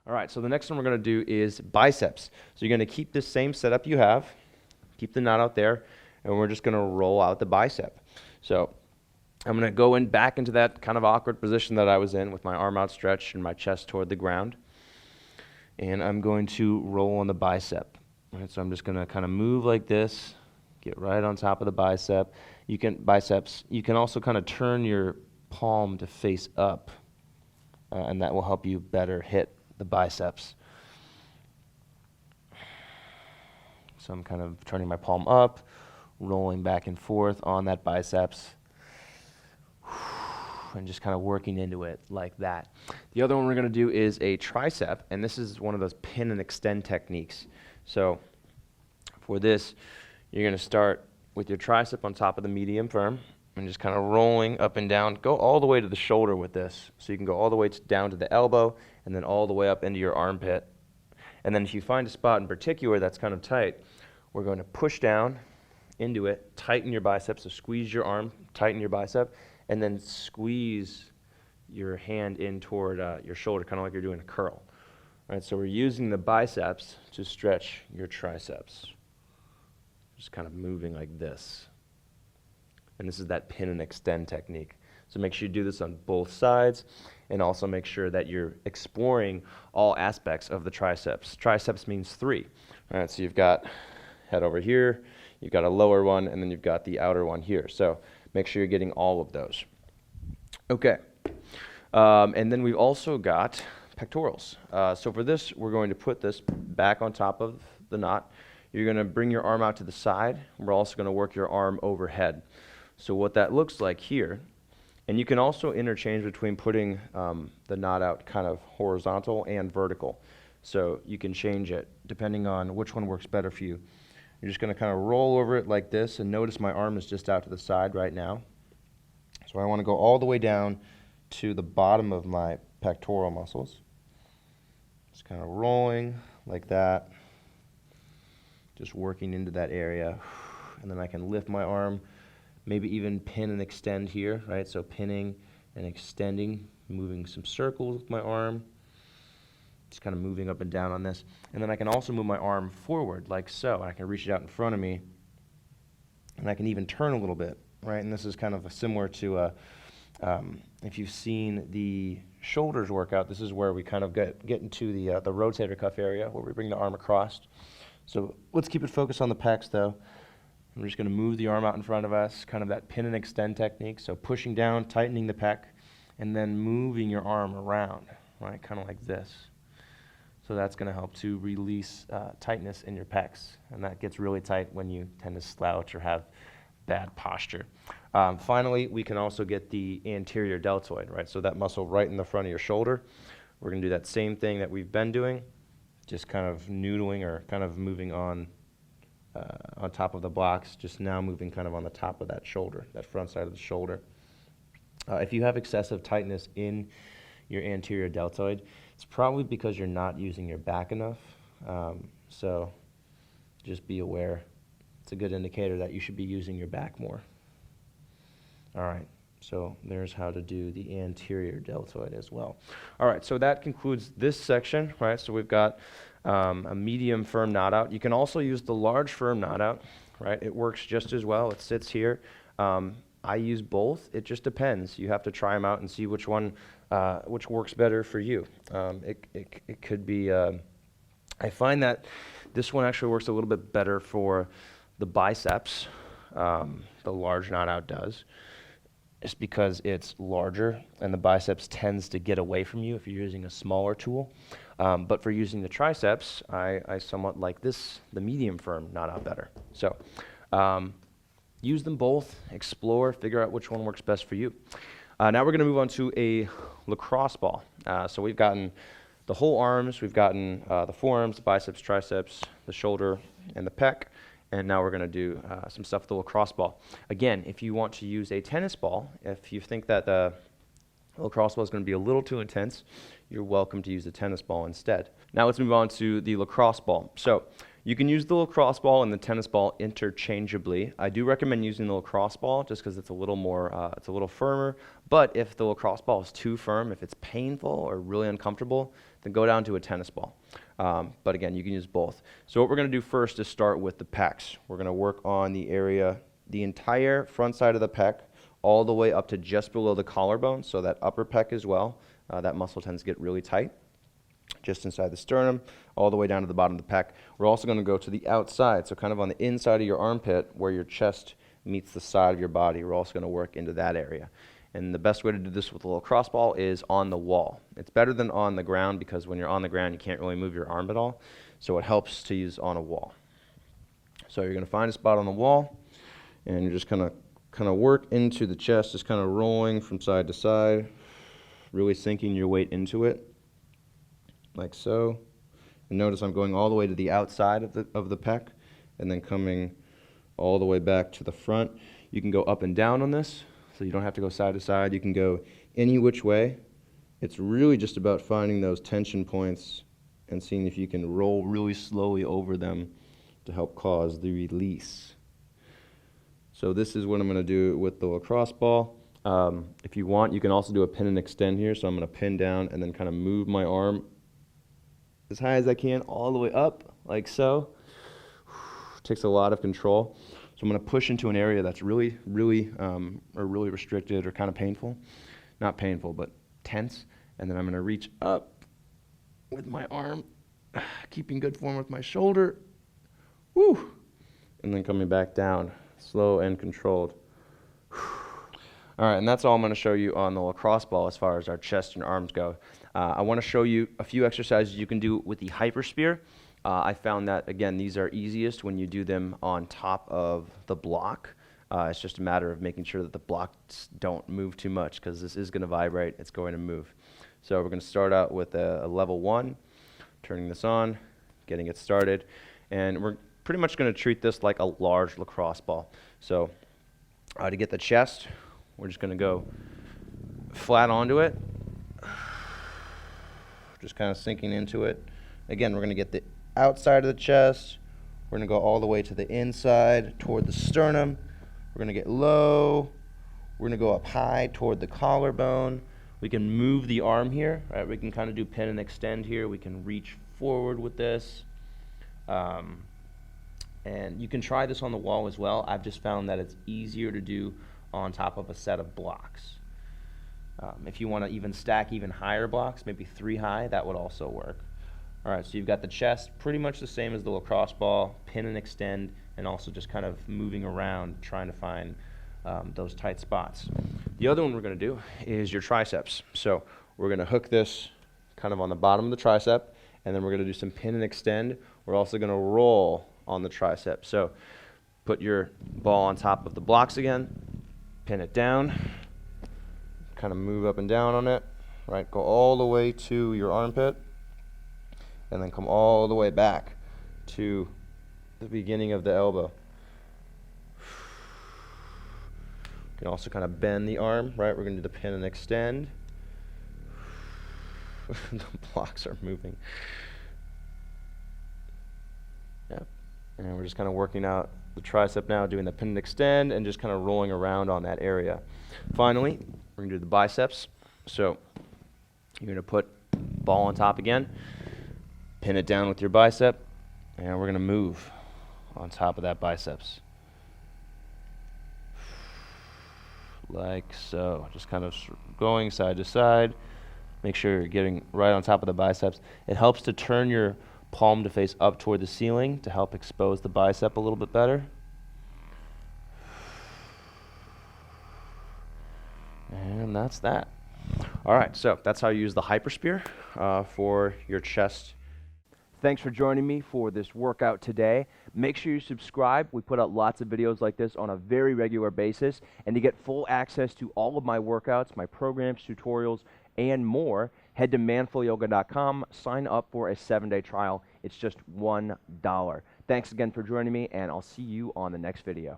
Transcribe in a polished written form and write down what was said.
All right, so the next one we're going to do is biceps. So you're going to keep this same setup you have, keep the knot out there, and we're just going to roll out the bicep. So I'm going to go back into that kind of awkward position that I was in with my arm outstretched and my chest toward the ground. And I'm going to roll on the bicep. All right, so I'm just going to kind of move like this, get right on top of the bicep. You can also kind of turn your palm to face up, and that will help you better hit the biceps. So I'm kind of turning my palm up, rolling back and forth on that biceps, and just kind of working into it like that. The other one we're going to do is a tricep, and this is one of those pin and extend techniques. So for this, you're going to start with your tricep on top of the medium firm, and just kind of rolling up and down. Go all the way to the shoulder with this. So you can go all the way down to the elbow, and then all the way up into your armpit. And then if you find a spot in particular that's kind of tight, we're going to push down into it, tighten your biceps, so squeeze your arm, tighten your bicep, and then squeeze your hand in toward your shoulder, kind of like you're doing a curl. All right, so we're using the biceps to stretch your triceps. Just kind of moving like this. And this is that pin and extend technique. So make sure you do this on both sides, and also make sure that you're exploring all aspects of the triceps. Triceps means 3. All right, so you've got head over here, you've got a lower one, and then you've got the outer one here. So make sure you're getting all of those. Okay, and then we've also got pectorals. So for this, we're going to put this back on top of the knot. You're going to bring your arm out to the side. We're also going to work your arm overhead. So what that looks like here, and you can also interchange between putting the knot out kind of horizontal and vertical. So you can change it depending on which one works better for you. You're just going to kind of roll over it like this, and notice my arm is just out to the side right now. So I want to go all the way down to the bottom of my pectoral muscles. Just kind of rolling like that, just working into that area. And then I can lift my arm, maybe even pin and extend here, right? So pinning and extending, moving some circles with my arm, just kind of moving up and down on this. And then I can also move my arm forward like so. I can reach it out in front of me, and I can even turn a little bit, right? And this is kind of similar to if you've seen the shoulders workout, this is where we kind of get into the rotator cuff area where we bring the arm across. So let's keep it focused on the pecs though. I'm just going to move the arm out in front of us, kind of that pin and extend technique. So pushing down, tightening the pec, and then moving your arm around, right? Kind of like this. So that's going to help to release tightness in your pecs. And that gets really tight when you tend to slouch or have bad posture. Finally, we can also get the anterior deltoid, right? So that muscle right in the front of your shoulder. We're going to do that same thing that we've been doing, just kind of noodling or kind of moving on top of the blocks, just now moving kind of on the top of that shoulder, that front side of the shoulder. If you have excessive tightness in your anterior deltoid, it's probably because you're not using your back enough. So just be aware. It's a good indicator that you should be using your back more. All right, so there's how to do the anterior deltoid as well. All right, so that concludes this section, right? So we've got a medium firm knot out. You can also use the large firm knot out, right? It works just as well. It sits here. I use both. It just depends. You have to try them out and see which one, which works better for you. It could be, I find that this one actually works a little bit better for the biceps. The large knot out does. It's because it's larger and the biceps tends to get away from you if you're using a smaller tool. But for using the triceps, I somewhat like this, the medium firm knot out better. So use them both, explore, figure out which one works best for you. Now we're going to move on to a lacrosse ball. So we've gotten the whole arms, we've gotten the forearms, the biceps, triceps, the shoulder, and the pec. And now we're going to do some stuff with the lacrosse ball. Again, if you want to use a tennis ball, if you think that The lacrosse ball is going to be a little too intense. You're welcome to use the tennis ball instead. Now let's move on to the lacrosse ball. So you can use the lacrosse ball and the tennis ball interchangeably. I do recommend using the lacrosse ball just because it's a little more, it's a little firmer. But if the lacrosse ball is too firm, if it's painful or really uncomfortable, then go down to a tennis ball. But again, you can use both. So what we're going to do first is start with the pecs. We're going to work on the area, the entire front side of the pec, all the way up to just below the collarbone, so that upper pec as well. That muscle tends to get really tight, just inside the sternum, all the way down to the bottom of the pec. We're also going to go to the outside, so kind of on the inside of your armpit where your chest meets the side of your body. We're also going to work into that area. And the best way to do this with a lacrosse ball is on the wall. It's better than on the ground because when you're on the ground, you can't really move your arm at all. So it helps to use on a wall. So you're going to find a spot on the wall, and you're just kind of work into the chest, just kind of rolling from side to side, really sinking your weight into it, like so. And notice I'm going all the way to the outside of the pec, and then coming all the way back to the front. You can go up and down on this, so you don't have to go side to side. You can go any which way. It's really just about finding those tension points and seeing if you can roll really slowly over them to help cause the release. So this is what I'm going to do with the lacrosse ball. If you want, you can also do a pin and extend here. So I'm going to pin down and then kind of move my arm as high as I can all the way up, like so. Takes a lot of control. So I'm going to push into an area that's really restricted or kind of painful. Not painful, but tense. And then I'm going to reach up with my arm, keeping good form with my shoulder. Woo! And then coming back down, slow and controlled. All right, and that's all I'm going to show you on the lacrosse ball as far as our chest and arms go. I want to show you a few exercises you can do with the Hypersphere. I found that, again, these are easiest when you do them on top of the block. It's just a matter of making sure that the blocks don't move too much because this is going to vibrate. It's going to move. So we're going to start out with a level 1, turning this on, getting it started, and we're pretty much going to treat this like a large lacrosse ball. So to get the chest, we're just going to go flat onto it, just kind of sinking into it. Again, we're going to get the outside of the chest. We're going to go all the way to the inside toward the sternum. We're going to get low. We're going to go up high toward the collarbone. We can move the arm here, right? We can kind of do pin and extend here. We can reach forward with this. And you can try this on the wall as well. I've just found that it's easier to do on top of a set of blocks. If you want to even stack even higher blocks, maybe 3 high, that would also work. All right, so you've got the chest pretty much the same as the lacrosse ball, pin and extend, and also just kind of moving around, trying to find those tight spots. The other one we're going to do is your triceps. So we're going to hook this kind of on the bottom of the tricep, and then we're going to do some pin and extend. We're also going to roll on the tricep. So put your ball on top of the blocks again, pin it down, kind of move up and down on it, right? Go all the way to your armpit, and then come all the way back to the beginning of the elbow. You can also kind of bend the arm, right? We're going to do the pin and extend. The blocks are moving. Yep. And we're just kind of working out the tricep now, doing the pin and extend, and just kind of rolling around on that area. Finally, we're going to do the biceps. So you're going to put ball on top again, pin it down with your bicep, and we're going to move on top of that biceps. Like so. Just kind of going side to side. Make sure you're getting right on top of the biceps. It helps to turn your palm to face up toward the ceiling to help expose the bicep a little bit better. And that's that. All right, so that's how you use the Hypersphere for your chest. Thanks for joining me for this workout today. Make sure you subscribe. We put out lots of videos like this on a very regular basis. And to get full access to all of my workouts, my programs, tutorials, and more, head to manfulyoga.com, sign up for a 7-day trial. It's just $1. Thanks again for joining me, and I'll see you on the next video.